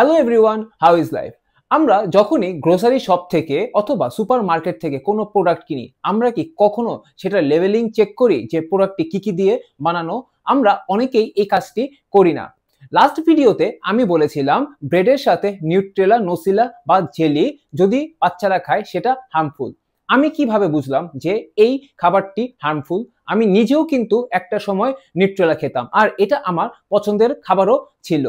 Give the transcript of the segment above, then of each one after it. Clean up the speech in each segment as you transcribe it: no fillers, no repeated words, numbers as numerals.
Hello everyone, how is life? আমরা যখনই grocery shop থেকে অথবা সুপার মার্কেট থেকে কোনো প্রোডাক্ট কিনি, আমরা কি কখনো সেটা লেভেলিং চেক করি যে প্রোডাক্টটি কি কি দিয়ে বানানো? আমরা অনেকেই এই কাজটি করি না। লাস্ট ভিডিওতে আমি বলেছিলাম ব্রেডের সাথে নিউট্রেলা, নোসিলা বা জেলি যদি বাচ্চারা খায় সেটা হার্মফুল। আমি কিভাবে বুঝলাম যে এই খাবারটি হার্মফুল? আমি নিজেও কিন্তু একটা সময় নিউট্রেলা খেতাম, আর এটা আমার পছন্দের খাবারও ছিল।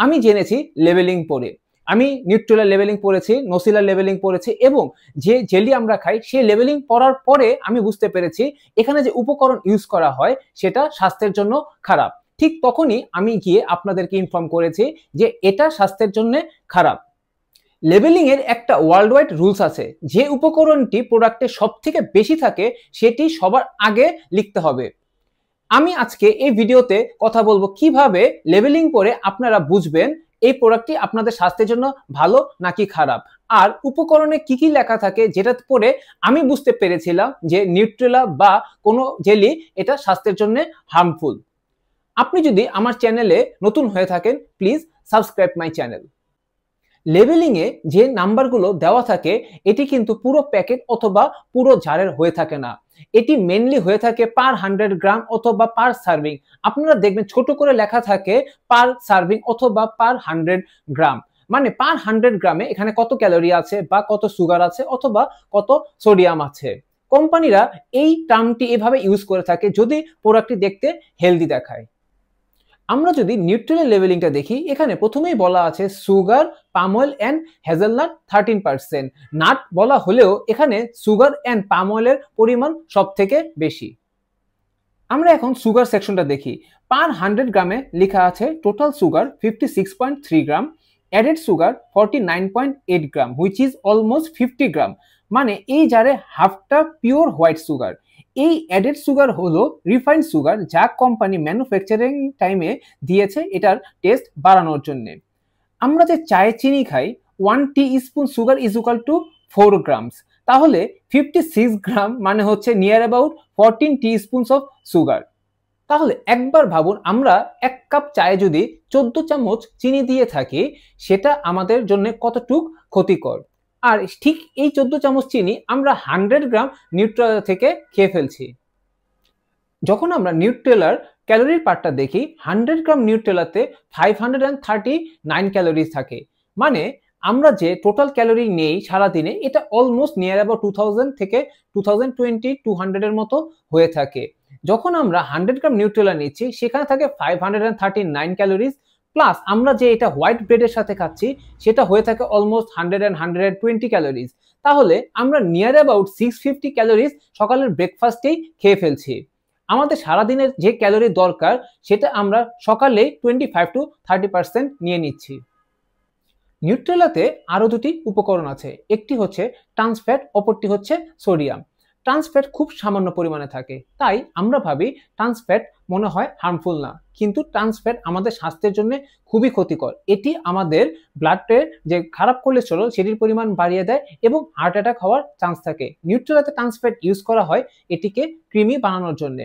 আমি জেনেছি লেবেলিং পড়ে। আমি নিউট্রেলা লেবেলিং পড়েছি, নোসিলা লেবেলিং পড়েছি, এবং যে জেলি আমরা খাই সেই লেবেলিং পড়ার পরে আমি বুঝতে পেরেছি এখানে যে উপকরণ ইউজ করা হয় সেটা স্বাস্থ্যের জন্য খারাপ। ঠিক তখনই আমি গিয়ে আপনাদেরকে ইনফর্ম করেছি যে এটা স্বাস্থ্যের জন্য খারাপ। লেবেলিং এর একটা ওয়ার্ল্ড ওয়াইড রুলস আছে, যে উপকরণটি প্রোডাক্টে সব থেকে বেশি থাকে সেটি সবার আগে লিখতে হবে। আমি আজকে এই ভিডিওতে কথা বলবো কিভাবে লেবেলিং পড়ে আপনারা বুঝবেন এই প্রোডাক্টটি আপনাদের স্বাস্থ্যের জন্য ভালো নাকি খারাপ, আর উপকরণে কি কি লেখা থাকে যেটা পড়ে আমি বুঝতে পেরেছিলাম যে নিউট্রেলা বা কোনো জেলি এটা স্বাস্থ্যের জন্য হার্মফুল। আপনি যদি আমার চ্যানেলে নতুন হয়ে থাকেন, please subscribe my channel. Labelling এ যে নাম্বারগুলো দেওয়া থাকে এটি কিন্তু পুরো প্যাকেট অথবা পুরো জারের হয়ে থাকে না, এটি মেনলি হয়ে থাকে পার 100 গ্রাম অথবা পার সার্ভিং। আপনারা দেখবেন ছোট করে লেখা থাকে পার সার্ভিং অথবা পার 100 গ্রাম, মানে পার 100 গ্রামে এখানে কত ক্যালোরি আছে বা কত সুগার আছে অথবা কত সোডিয়াম আছে। কোম্পানিরা এই টার্মটি এভাবে ইউজ করে থাকে যদি প্রোডাক্টটি দেখতে হেলদি দেখায়। আমরা যদি নিউট্রেলা লেভেলিংটা দেখি, এখানে প্রথমেই বলা আছে sugar, palm oil and hazelnut 13%। Nut বলা হলেও এখানে সুগার অ্যান্ড পাম অয়েলের পরিমাণ সব থেকে বেশি। আমরা এখন সুগার সেকশনটা দেখি। পার 100 গ্রামে লেখা আছে total sugar 56.3 gram, added sugar 49.8 gram, which is almost 50 গ্রাম, মানে এই জারে হাফটা পিওর হোয়াইট সুগার। এই অ্যাডেড সুগার হলো রিফাইন্ড সুগার, যা কোম্পানি ম্যানুফ্যাকচারিং টাইমে দিয়েছে এটার টেস্ট বাড়ানোর জন্য। আমরা যে চায়ে চিনি খাই, 1 teaspoon sugar is equal to 4 grams, তাহলে 56 গ্রাম মানে হচ্ছে near about 14 teaspoons of sugar. তাহলে একবার ভাবুন, আমরা এক কাপ চায়ে যদি 14 চামচ চিনি দিয়ে থাকি সেটা আমাদের জন্য কতটুক ক্ষতিকর। আর ঠিক এই 14 চামচ চিনি আমরা 100 গ্রাম নিউট্রেলা থেকে খেয়ে ফেলছি। যখন আমরা নিউট্রেলার ক্যালোরির পার্টটা দেখি, 100 গ্রাম নিউট্রেলাতে 539 ক্যালোরিজ থাকে, মানে আমরা যে টোটাল ক্যালোরি নেই সারাদিনে এটা অলমোস্ট নিয়ার অ্যাবাউট 2000 থেকে 2020-200 এর মতো হয়ে থাকে। যখন আমরা 100 গ্রাম নিউট্রেলা নিচ্ছি সেখানে থাকে 539 ক্যালোরিজ, প্লাস আমরা যে এটা হোয়াইট ব্রেডের সাথে খাচ্ছি সেটা হয়ে থাকে অলমোস্ট 120 ক্যালোরিজ। তাহলে আমরা নিয়ার অ্যাবাউট 650 ক্যালোরিজ সকালের ব্রেকফাস্টেই খেয়ে ফেলছি। আমাদের সারাদিনের যে ক্যালোরি দরকার সেটা আমরা সকালে 25-30% নিয়ে নিচ্ছি। নিউট্রেলাতে আরো দুটি উপকরণ আছে, একটি হচ্ছে ট্রান্স ফ্যাট, অপরটি হচ্ছে সোডিয়াম। ট্রান্স ফ্যাট খুব সামান্য পরিমাণে থাকে, তাই আমরা ভাবি ট্রান্স ফ্যাট মনে হয় হার্মফুল না, কিন্তু ট্রান্স ফ্যাট আমাদের স্বাস্থ্যের জন্য খুবই ক্ষতিকর। এটি আমাদের ব্লাডের যে খারাপ কোলেস্টেরল সেটির পরিমাণ বাড়িয়ে দেয় এবং হার্ট অ্যাটাক হওয়ার চান্স থাকে। নিউট্রেলাতে ট্রান্স ফ্যাট ইউজ করা হয় এটিকে ক্রিমি বানানোর জন্য।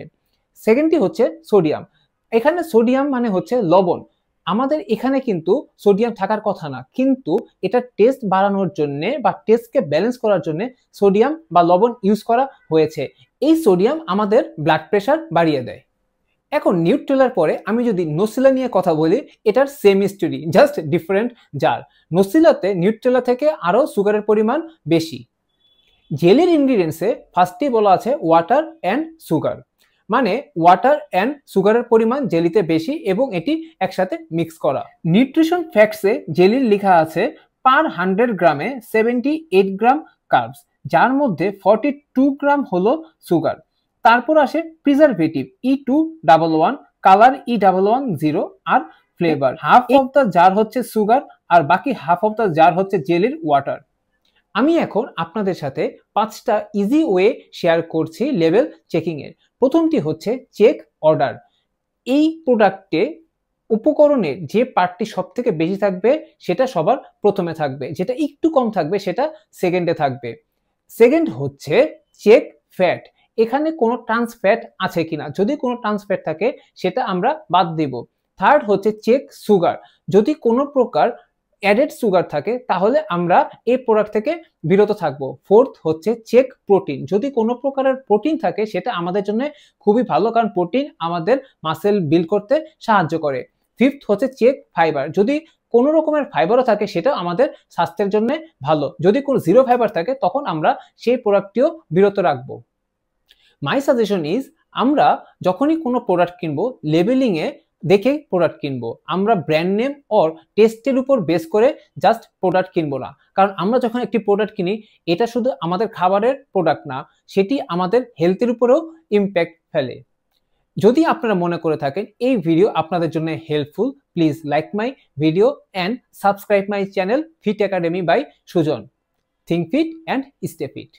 সেকেন্ডটি হচ্ছে সোডিয়াম। এখানে সোডিয়াম মানে হচ্ছে লবণ। আমাদের এখানে কিন্তু সোডিয়াম থাকার কথা না, কিন্তু এটা টেস্ট বাড়ানোর জন্য বা টেস্টকে ব্যালেন্স করার জন্য সোডিয়াম বা লবণ ইউজ করা হয়েছে। এই সোডিয়াম আমাদের ব্লাড প্রেশার বাড়িয়ে দেয়। এখন নিউট্রেলার পরে আমি যদি নোসিলা নিয়ে কথা বলি, এটার same story, just different jar. নোসিলাতে নিউট্রেলা থেকে আরো সুগারের পরিমাণ বেশি। জেলির ইনগ্রিডিয়েন্টসে ফার্স্টেই বলা আছে ওয়াটার অ্যান্ড সুগার, মানে ওয়াটার অ্যান্ড সুগারের পরিমাণ জেলিতে বেশি এবং এটি একসাথে মিক্স করা। নিউট্রিশন ফ্যাক্টসে জেলির লেখা আছে পার 100 গ্রামে 78 গ্রাম কার্বস, যার মধ্যে 42 গ্রাম হলো সুগার। তারপর আসে প্রিজারভেটিভ E211, কালার E110, আর flavour. Half of the jar হচ্ছে সুগার আর বাকি হাফ অফ দ্য জার হচ্ছে জেলির ওয়াটার। আমি এখন আপনাদের সাথে 5টা ইজি ওয়ে শেয়ার করছি লেভেল চেকিং এর। প্রথমটি হচ্ছে চেক অর্ডার। এই প্রোডাক্টে উপকরণের যে পার্টটি সব থেকে বেশি থাকবে সেটা সবার প্রথমে থাকবে, যেটা একটু কম থাকবে সেটা সেকেন্ডে থাকবে। সেকেন্ড হচ্ছে চেক ফ্যাট, এখানে কোনো ট্রান্স ফ্যাট আছে কিনা, যদি কোনো ট্রান্স ফ্যাট থাকে সেটা আমরা বাদ দেব। থার্ড হচ্ছে চেক সুগার, যদি কোনো প্রকার অ্যাডেড সুগার থাকে তাহলে আমরা এই প্রোডাক্ট থেকে বিরত থাকবো। ফোর্থ হচ্ছে চেক প্রোটিন। যদি কোনো প্রকারের প্রোটিন থাকে সেটা আমাদের জন্য খুবই ভালো, কারণ প্রোটিন আমাদের মাসেল বিল্ড করতে সাহায্য করে। ফিফথ হচ্ছে চেক ফাইবার। যদি কোনো রকমের ফাইবারও থাকে সেটা আমাদের স্বাস্থ্যের জন্য ভালো। যদি কোনো জিরো ফাইবার থাকে তখন আমরা সেই প্রোডাক্টটিও বিরত রাখবো। মাই সাজেশন ইজ, আমরা যখনই কোনো প্রোডাক্ট কিনবো লেবেলিংয়ে দেখে প্রোডাক্ট কিনবো। আমরা ব্র্যান্ড নেম অর টেস্টের উপর বেস করে জাস্ট প্রোডাক্ট কিনবো না, কারণ আমরা যখন একটি প্রোডাক্ট কিনি এটা শুধু আমাদের খাবারের প্রোডাক্ট না, সেটি আমাদের হেলথের উপরেও ইম্প্যাক্ট ফেলে। যদি আপনারা মনে করে থাকেন এই ভিডিও আপনাদের জন্য helpful, please like my video and subscribe my channel fit academy by Sujan. Think fit and stay fit.